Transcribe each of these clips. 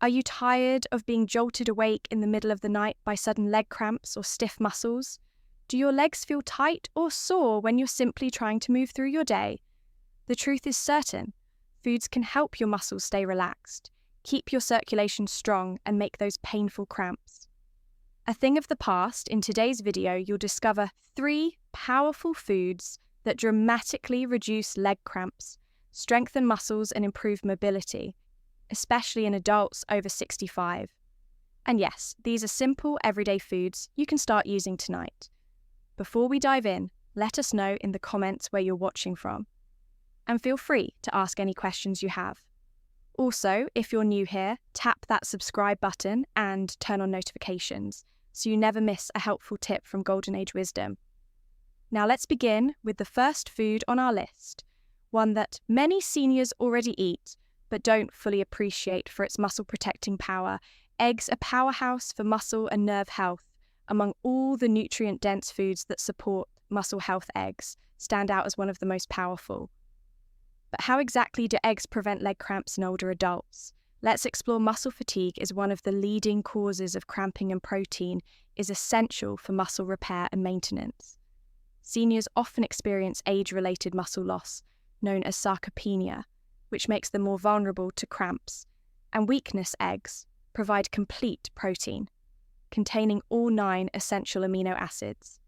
Are you tired of being jolted awake in the middle of the night by sudden leg cramps or stiff muscles? Do your legs feel tight or sore when you're simply trying to move through your day? The truth is certain. Foods can help your muscles stay relaxed, keep your circulation strong, and make those painful cramps. A thing of the past, in today's video, you'll discover 3 powerful foods that dramatically reduce leg cramps, strengthen muscles, and improve mobility, especially in adults over 65. And yes, these are simple, everyday foods you can start using tonight. Before we dive in, let us know in the comments where you're watching from. And feel free to ask any questions you have. Also, if you're new here, tap that subscribe button and turn on notifications so you never miss a helpful tip from Golden Age Wisdom. Now let's begin with the first food on our list, one that many seniors already eat but don't fully appreciate for its muscle-protecting power. Eggs are a powerhouse for muscle and nerve health. Among all the nutrient-dense foods that support muscle health, eggs stand out as one of the most powerful. But how exactly do eggs prevent leg cramps in older adults? Let's explore muscle fatigue is one of the leading causes of cramping, and protein is essential for muscle repair and maintenance. Seniors often experience age-related muscle loss, known as sarcopenia, which makes them more vulnerable to cramps, and weakness eggs provide complete protein, containing all 9 essential amino acids.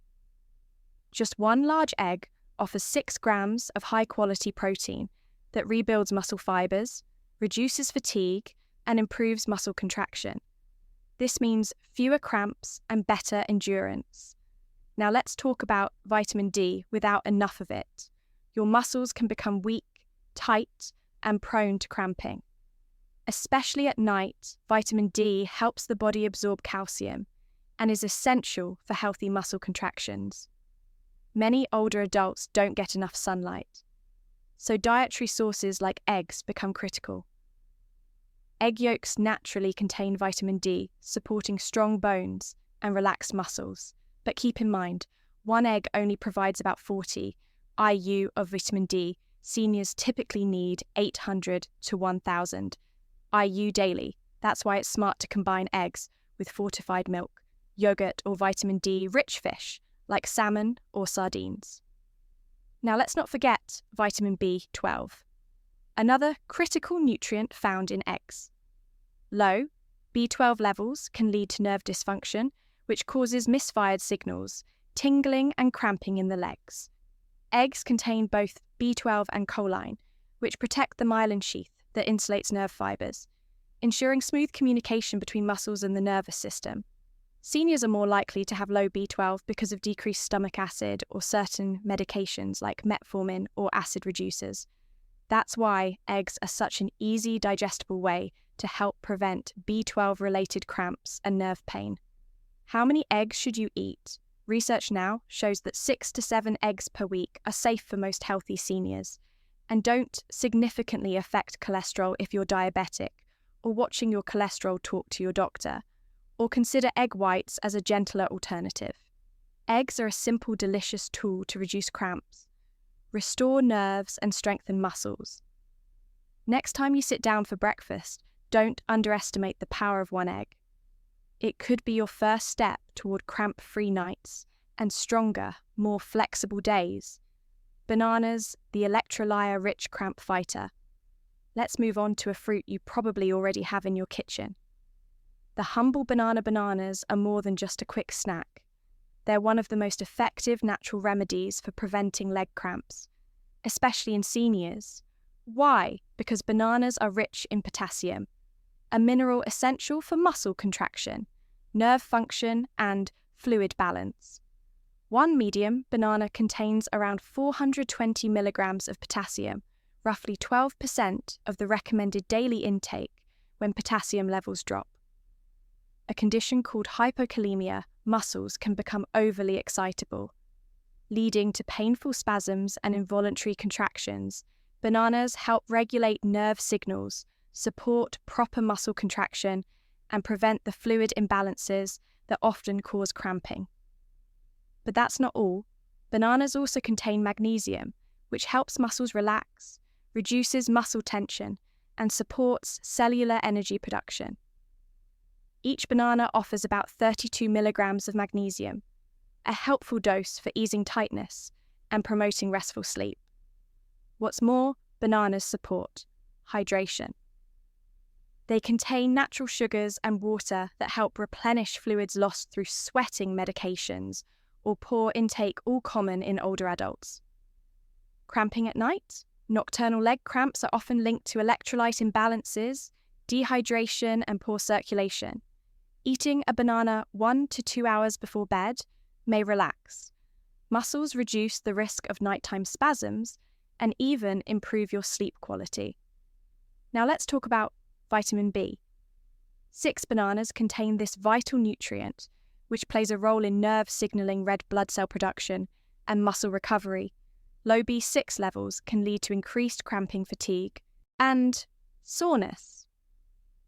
Just one large egg offers 6 grams of high-quality protein that rebuilds muscle fibers, reduces fatigue, and improves muscle contraction. This means fewer cramps and better endurance. Now let's talk about vitamin D without enough of it. Your muscles can become weak, tight, and prone to cramping. Especially at night, vitamin D helps the body absorb calcium and is essential for healthy muscle contractions. Many older adults don't get enough sunlight, so dietary sources like eggs become critical. Egg yolks naturally contain vitamin D, supporting strong bones and relaxed muscles. But keep in mind, one egg only provides about 40 IU of vitamin D. Seniors typically need 800 to 1,000 IU daily. That's why it's smart to combine eggs with fortified milk, yogurt, or vitamin D-rich fish like salmon or sardines. Now let's not forget vitamin B12, another critical nutrient found in eggs. Low B12 levels can lead to nerve dysfunction, which causes misfired signals, tingling and cramping in the legs. Eggs contain both B12 and choline, which protect the myelin sheath that insulates nerve fibers, ensuring smooth communication between muscles and the nervous system. Seniors are more likely to have low B12 because of decreased stomach acid or certain medications like metformin or acid reducers. That's why eggs are such an easy, digestible way to help prevent B12-related cramps and nerve pain. How many eggs should you eat? Research now shows that 6 to 7 eggs per week are safe for most healthy seniors and don't significantly affect cholesterol if you're diabetic or watching your cholesterol talk to your doctor, or consider egg whites as a gentler alternative. Eggs are a simple, delicious tool to reduce cramps, restore nerves, and strengthen muscles. Next time you sit down for breakfast, don't underestimate the power of one egg. It could be your first step toward cramp-free nights and stronger, more flexible days. Bananas, the electrolyte-rich cramp fighter. Let's move on to a fruit you probably already have in your kitchen. The humble bananas are more than just a quick snack. They're one of the most effective natural remedies for preventing leg cramps, especially in seniors. Why? Because bananas are rich in potassium, a mineral essential for muscle contraction, nerve function, and fluid balance. One medium banana contains around 420 milligrams of potassium, roughly 12% of the recommended daily intake when potassium levels drop. A condition called hypokalemia, muscles can become overly excitable, leading to painful spasms and involuntary contractions. Bananas help regulate nerve signals, support proper muscle contraction, and prevent the fluid imbalances that often cause cramping. But that's not all. Bananas also contain magnesium, which helps muscles relax, reduces muscle tension, and supports cellular energy production. Each banana offers about 32 milligrams of magnesium, a helpful dose for easing tightness and promoting restful sleep. What's more, bananas support hydration. They contain natural sugars and water that help replenish fluids lost through sweating medications or poor intake, all common in older adults. Cramping at night? Nocturnal leg cramps are often linked to electrolyte imbalances, dehydration, and poor circulation. Eating a banana 1 to 2 hours before bed may relax. Muscles reduce the risk of nighttime spasms and even improve your sleep quality. Now let's talk about vitamin B. 6 bananas contain this vital nutrient, which plays a role in nerve signaling red blood cell production and muscle recovery. Low B6 levels can lead to increased cramping, fatigue, and soreness.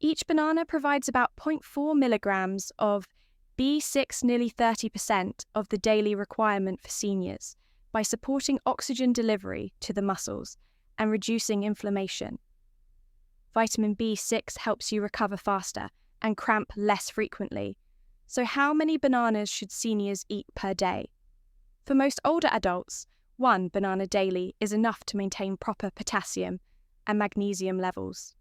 Each banana provides about 0.4 milligrams of B6, nearly 30% of the daily requirement for seniors, by supporting oxygen delivery to the muscles and reducing inflammation. Vitamin B6 helps you recover faster and cramp less frequently. So how many bananas should seniors eat per day? For most older adults, 1 banana daily is enough to maintain proper potassium and magnesium levels.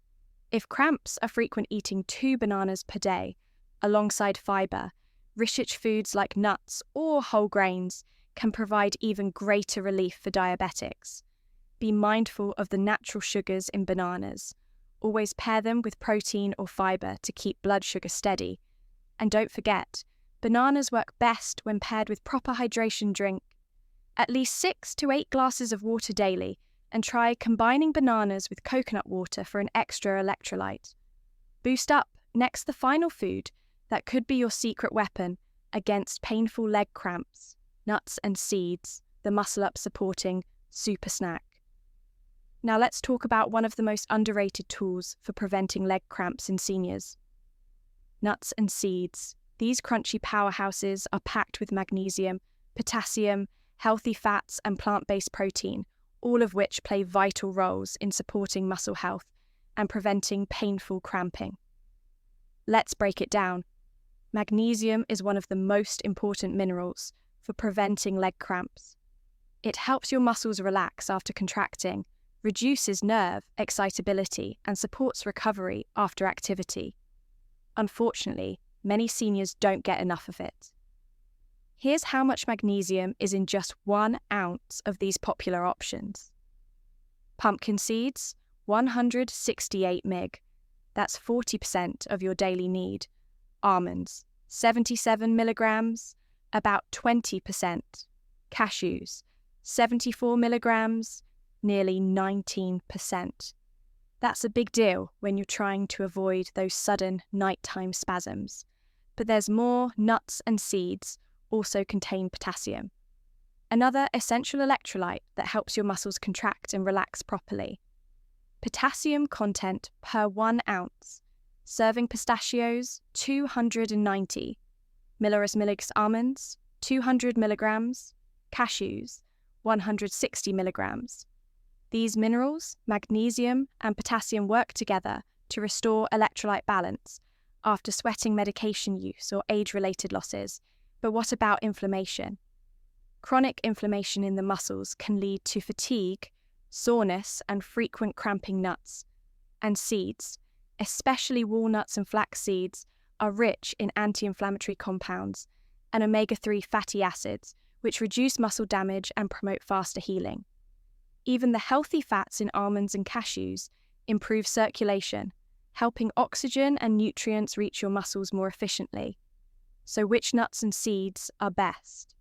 If cramps are frequent, eating 2 bananas per day, alongside fiber, rich foods like nuts or whole grains can provide even greater relief for diabetics. Be mindful of the natural sugars in bananas. Always pair them with protein or fiber to keep blood sugar steady. And don't forget, bananas work best when paired with proper hydration drink. At least 6 to 8 glasses of water daily, and try combining bananas with coconut water for an extra electrolyte. Boost up next the final food that could be your secret weapon against painful leg cramps: nuts and seeds, the muscle-up supporting super snack. Now let's talk about one of the most underrated tools for preventing leg cramps in seniors. Nuts and seeds. These crunchy powerhouses are packed with magnesium, potassium, healthy fats, and plant-based protein, all of which play vital roles in supporting muscle health and preventing painful cramping. Let's break it down. Magnesium is one of the most important minerals for preventing leg cramps. It helps your muscles relax after contracting, reduces nerve excitability, and supports recovery after activity. Unfortunately, many seniors don't get enough of it. Here's how much magnesium is in just 1 ounce of these popular options. Pumpkin seeds, 168 mg. That's 40% of your daily need. Almonds, 77 milligrams, about 20%. Cashews, 74 milligrams, nearly 19%. That's a big deal when you're trying to avoid those sudden nighttime spasms. But there's more. Nuts and seeds also contain potassium, another essential electrolyte that helps your muscles contract and relax properly. Potassium content per 1 ounce. Serving pistachios, 290. Millers almonds, 200 milligrams. Cashews, 160 milligrams. These minerals, magnesium and potassium, work together to restore electrolyte balance after sweating medication use or age-related losses. But what about inflammation? Chronic inflammation in the muscles can lead to fatigue, soreness, and frequent cramping. Nuts and seeds, especially walnuts and flax seeds, are rich in anti-inflammatory compounds and omega-3 fatty acids, which reduce muscle damage and promote faster healing. Even the healthy fats in almonds and cashews improve circulation, helping oxygen and nutrients reach your muscles more efficiently. So which nuts and seeds are best?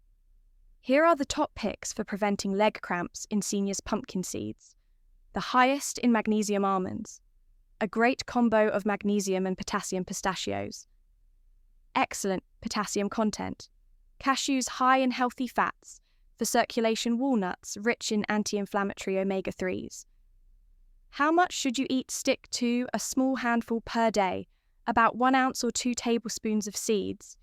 Here are the top picks for preventing leg cramps in seniors: pumpkin seeds. The highest in magnesium: almonds. A great combo of magnesium and potassium: pistachios. Excellent potassium content. Cashews high in healthy fats. For circulation: walnuts, rich in anti-inflammatory omega-3s. How much should you eat? Stick to a small handful per day, about 1 ounce or 2 tablespoons of seeds.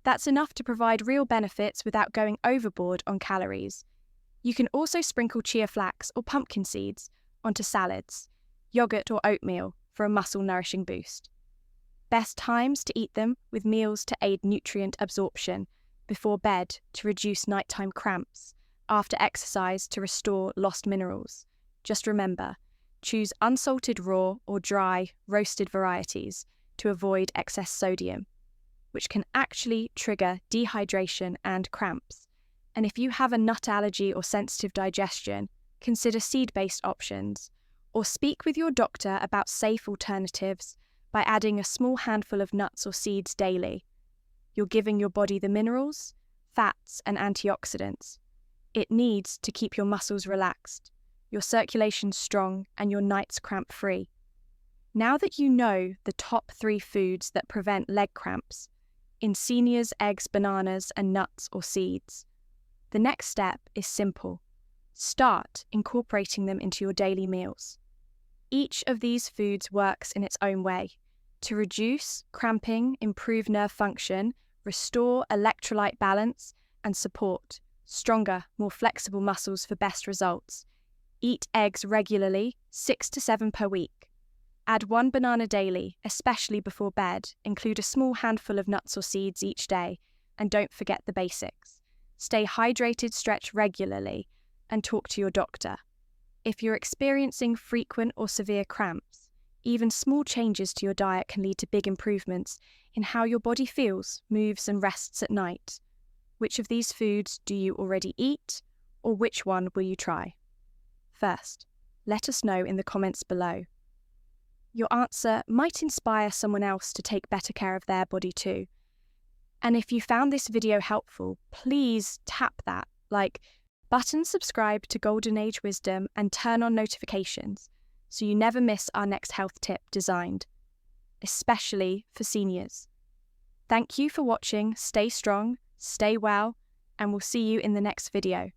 That's enough to provide real benefits without going overboard on calories. You can also sprinkle chia flax or pumpkin seeds onto salads. yogurt or oatmeal for a muscle-nourishing boost. Best times to eat them with meals to aid nutrient absorption, before bed to reduce nighttime cramps, after exercise to restore lost minerals. Just remember, choose unsalted raw or dry roasted varieties to avoid excess sodium, which can actually trigger dehydration and cramps. And if you have a nut allergy or sensitive digestion, consider seed-based options, or speak with your doctor about safe alternatives by adding a small handful of nuts or seeds daily. You're giving your body the minerals, fats, and antioxidants it needs to keep your muscles relaxed, your circulation strong, and your nights cramp-free. Now that you know the top 3 foods that prevent leg cramps, in seniors, eggs, bananas, and nuts or seeds, the next step is simple. Start incorporating them into your daily meals. Each of these foods works in its own way to reduce cramping, improve nerve function, restore electrolyte balance, and support stronger, more flexible muscles for best results. Eat eggs regularly, 6 to 7 per week. Add 1 banana daily, especially before bed. Include a small handful of nuts or seeds each day, and don't forget the basics. Stay hydrated, stretch regularly, and talk to your doctor. If you're experiencing frequent or severe cramps, even small changes to your diet can lead to big improvements in how your body feels, moves, and rests at night. Which of these foods do you already eat, or which one will you try? First, let us know in the comments below. Your answer might inspire someone else to take better care of their body too. And if you found this video helpful, please tap that button, subscribe to Golden Age Wisdom, and turn on notifications so you never miss our next health tip designed, especially for seniors. Thank you for watching. Stay strong, stay well, and we'll see you in the next video.